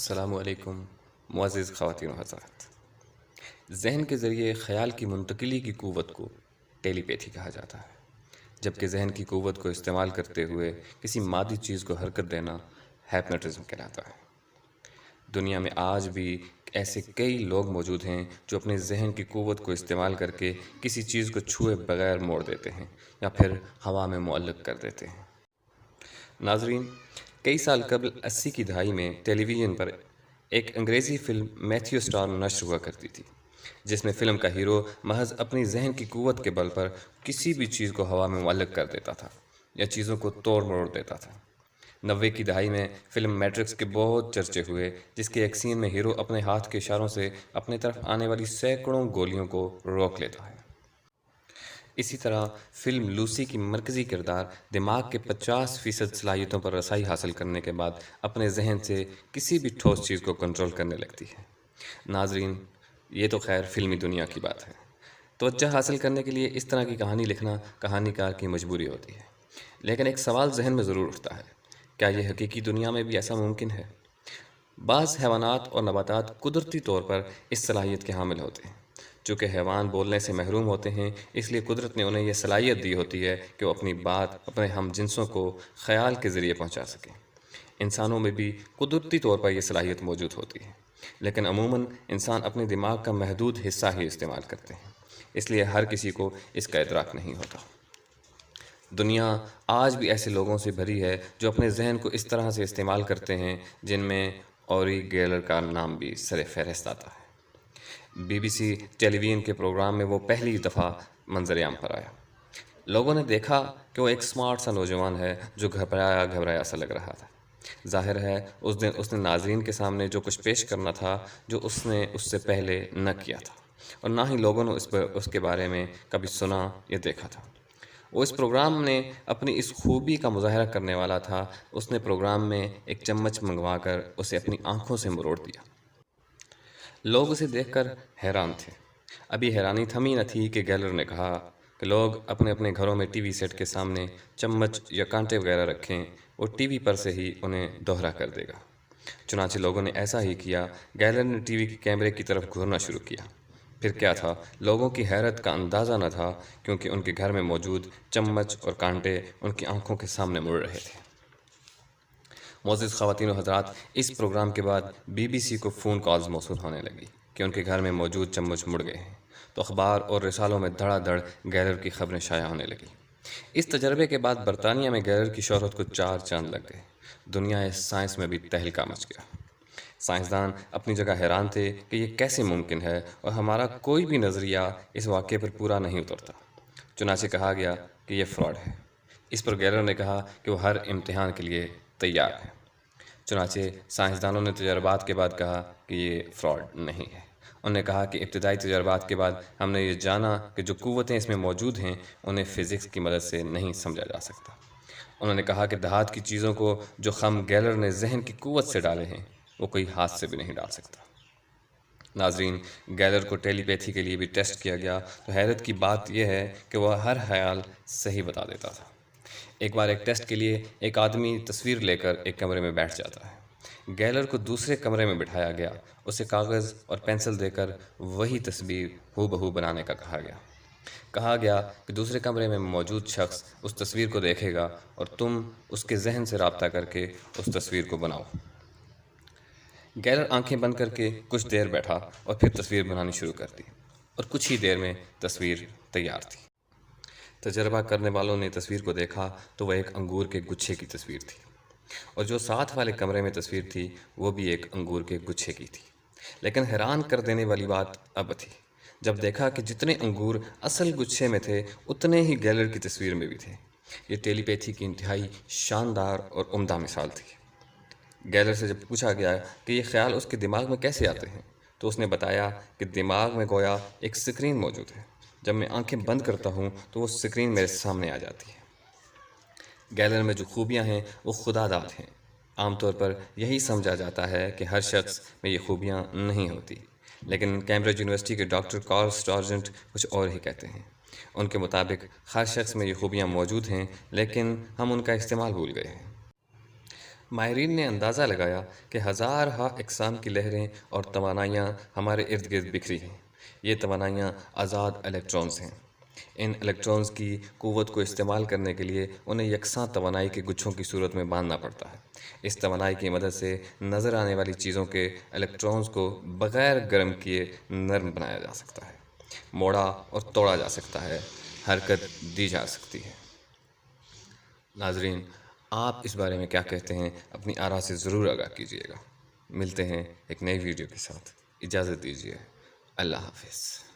السلام علیکم معزز خواتین و حضرات۔ ذہن کے ذریعے خیال کی منتقلی کی قوت کو ٹیلی پیتھی کہا جاتا ہے، جبکہ ذہن کی قوت کو استعمال کرتے ہوئے کسی مادی چیز کو حرکت دینا ہیپنوٹزم کہلاتا ہے۔ دنیا میں آج بھی ایسے کئی لوگ موجود ہیں جو اپنے ذہن کی قوت کو استعمال کر کے کسی چیز کو چھوئے بغیر موڑ دیتے ہیں یا پھر ہوا میں معلق کر دیتے ہیں۔ ناظرین، کئی سال قبل 80 کی دہائی میں ٹیلی ویژن پر ایک انگریزی فلم میتھیو اسٹار نشر ہوا کرتی تھی، جس میں فلم کا ہیرو محض اپنی ذہن کی قوت کے بل پر کسی بھی چیز کو ہوا میں معلق کر دیتا تھا یا چیزوں کو توڑ مروڑ دیتا تھا۔ 90 کی دہائی میں فلم میٹرکس کے بہت چرچے ہوئے، جس کے ایک سین میں ہیرو اپنے ہاتھ کے اشاروں سے اپنے طرف آنے والی سینکڑوں گولیوں کو روک لیتا ہے۔ اسی طرح فلم لوسی کی مرکزی کردار دماغ کے 50% صلاحیتوں پر رسائی حاصل کرنے کے بعد اپنے ذہن سے کسی بھی ٹھوس چیز کو کنٹرول کرنے لگتی ہے۔ ناظرین، یہ تو خیر فلمی دنیا کی بات ہے۔ توجہ حاصل کرنے کے لیے اس طرح کی کہانی لکھنا کہانی کار کی مجبوری ہوتی ہے، لیکن ایک سوال ذہن میں ضرور اٹھتا ہے، کیا یہ حقیقی دنیا میں بھی ایسا ممکن ہے؟ بعض حیوانات اور نباتات قدرتی طور پر اس صلاحیت کے حامل ہوتے ہیں۔ چونکہ حیوان بولنے سے محروم ہوتے ہیں، اس لیے قدرت نے انہیں یہ صلاحیت دی ہوتی ہے کہ وہ اپنی بات اپنے ہم جنسوں کو خیال کے ذریعے پہنچا سکیں۔ انسانوں میں بھی قدرتی طور پر یہ صلاحیت موجود ہوتی ہے، لیکن عموماً انسان اپنے دماغ کا محدود حصہ ہی استعمال کرتے ہیں، اس لیے ہر کسی کو اس کا ادراک نہیں ہوتا۔ دنیا آج بھی ایسے لوگوں سے بھری ہے جو اپنے ذہن کو اس طرح سے استعمال کرتے ہیں، جن میں اوری گیلر کا نام بھی سر فہرست آتا ہے۔ BBC ٹیلی ویژن کے پروگرام میں وہ پہلی دفعہ منظر عام پر آیا۔ لوگوں نے دیکھا کہ وہ ایک سمارٹ سا نوجوان ہے جو گھبرایا سا لگ رہا تھا۔ ظاہر ہے اس دن اس نے ناظرین کے سامنے جو کچھ پیش کرنا تھا جو اس نے اس سے پہلے نہ کیا تھا، اور نہ ہی لوگوں نے اس کے بارے میں کبھی سنا یا دیکھا تھا۔ وہ اس پروگرام نے اپنی اس خوبی کا مظاہرہ کرنے والا تھا۔ اس نے پروگرام میں ایک چمچ منگوا کر اسے اپنی آنکھوں سے مروڑ دیا۔ لوگ اسے دیکھ کر حیران تھے۔ ابھی حیرانی تھمی نہ تھی کہ گیلر نے کہا کہ لوگ اپنے اپنے گھروں میں ٹی وی سیٹ کے سامنے چمچ یا کانٹے وغیرہ رکھیں، وہ ٹی وی پر سے ہی انہیں دوہرا کر دے گا۔ چنانچہ لوگوں نے ایسا ہی کیا۔ گیلر نے ٹی وی کے کیمرے کی طرف گھورنا شروع کیا۔ پھر کیا تھا، لوگوں کی حیرت کا اندازہ نہ تھا، کیونکہ ان کے گھر میں موجود چمچ اور کانٹے ان کی آنکھوں کے سامنے مڑ رہے تھے۔ معزز خواتین و حضرات، اس پروگرام کے بعد BBC کو فون کالز موصول ہونے لگی کہ ان کے گھر میں موجود چمچ مڑ گئے ہیں، تو اخبار اور رسالوں میں دھڑا دھڑ گیلر کی خبریں شائع ہونے لگی۔ اس تجربے کے بعد برطانیہ میں گیلر کی شہرت کو 4 چاند لگ گئے۔ دنیا سائنس میں بھی تہلکہ مچ گیا۔ سائنسدان اپنی جگہ حیران تھے کہ یہ کیسے ممکن ہے، اور ہمارا کوئی بھی نظریہ اس واقعے پر پورا نہیں اترتا۔ چنانچہ کہا گیا کہ یہ فراڈ ہے۔ اس پر گیلر نے کہا کہ وہ ہر امتحان کے لیے تیار ہے۔ چنانچہ سائنسدانوں نے تجربات کے بعد کہا کہ یہ فراڈ نہیں ہے۔ انہوں نے کہا کہ ابتدائی تجربات کے بعد ہم نے یہ جانا کہ جو قوتیں اس میں موجود ہیں انہیں فزکس کی مدد سے نہیں سمجھا جا سکتا۔ انہوں نے کہا کہ دھات کی چیزوں کو جو خم گیلر نے ذہن کی قوت سے ڈالے ہیں وہ کوئی ہاتھ سے بھی نہیں ڈال سکتا۔ ناظرین، گیلر کو ٹیلی پیتھی کے لیے بھی ٹیسٹ کیا گیا تو حیرت کی بات یہ ہے کہ وہ ہر خیال صحیح بتا دیتا تھا۔ ایک بار ایک ٹیسٹ کے لیے ایک آدمی تصویر لے کر ایک کمرے میں بیٹھ جاتا ہے۔ گیلر کو دوسرے کمرے میں بٹھایا گیا، اسے کاغذ اور پینسل دے کر وہی تصویر ہو بہو بنانے کا کہا گیا کہ دوسرے کمرے میں موجود شخص اس تصویر کو دیکھے گا اور تم اس کے ذہن سے رابطہ کر کے اس تصویر کو بناؤ۔ گیلر آنکھیں بند کر کے کچھ دیر بیٹھا اور پھر تصویر بنانی شروع کر دی، اور کچھ ہی دیر میں تصویر تیار تھی۔ تجربہ کرنے والوں نے تصویر کو دیکھا تو وہ ایک انگور کے گچھے کی تصویر تھی، اور جو ساتھ والے کمرے میں تصویر تھی وہ بھی ایک انگور کے گچھے کی تھی۔ لیکن حیران کر دینے والی بات اب تھی جب دیکھا کہ جتنے انگور اصل گچھے میں تھے اتنے ہی گیلر کی تصویر میں بھی تھے۔ یہ ٹیلی پیتھی کی انتہائی شاندار اور عمدہ مثال تھی۔ گیلر سے جب پوچھا گیا کہ یہ خیال اس کے دماغ میں کیسے آتے ہیں تو اس نے بتایا کہ دماغ میں گویا ایک سکرین موجود ہے، جب میں آنکھیں بند کرتا ہوں تو وہ سکرین میرے سامنے آ جاتی ہے۔ گیلر میں جو خوبیاں ہیں وہ خدا داد ہیں۔ عام طور پر یہی سمجھا جاتا ہے کہ ہر شخص میں یہ خوبیاں نہیں ہوتی، لیکن کیمبرج یونیورسٹی کے ڈاکٹر کارل سٹارجنٹ کچھ اور ہی کہتے ہیں۔ ان کے مطابق ہر شخص میں یہ خوبیاں موجود ہیں، لیکن ہم ان کا استعمال بھول گئے ہیں۔ ماہرین نے اندازہ لگایا کہ ہزارہا اقسام کی لہریں اور توانائیاں ہمارے ارد گرد بکھری ہیں۔ یہ توانائیاں آزاد الیکٹرونز ہیں۔ ان الیکٹرونز کی قوت کو استعمال کرنے کے لیے انہیں یکساں توانائی کے گچھوں کی صورت میں باندھنا پڑتا ہے۔ اس توانائی کی مدد سے نظر آنے والی چیزوں کے الیکٹرونز کو بغیر گرم کیے نرم بنایا جا سکتا ہے، موڑا اور توڑا جا سکتا ہے، حرکت دی جا سکتی ہے۔ ناظرین، آپ اس بارے میں کیا کہتے ہیں؟ اپنی آراء سے ضرور آگاہ کیجیے گا۔ ملتے ہیں ایک نئی ویڈیو کے ساتھ۔ اجازت دیجیے۔ اللہ حافظ۔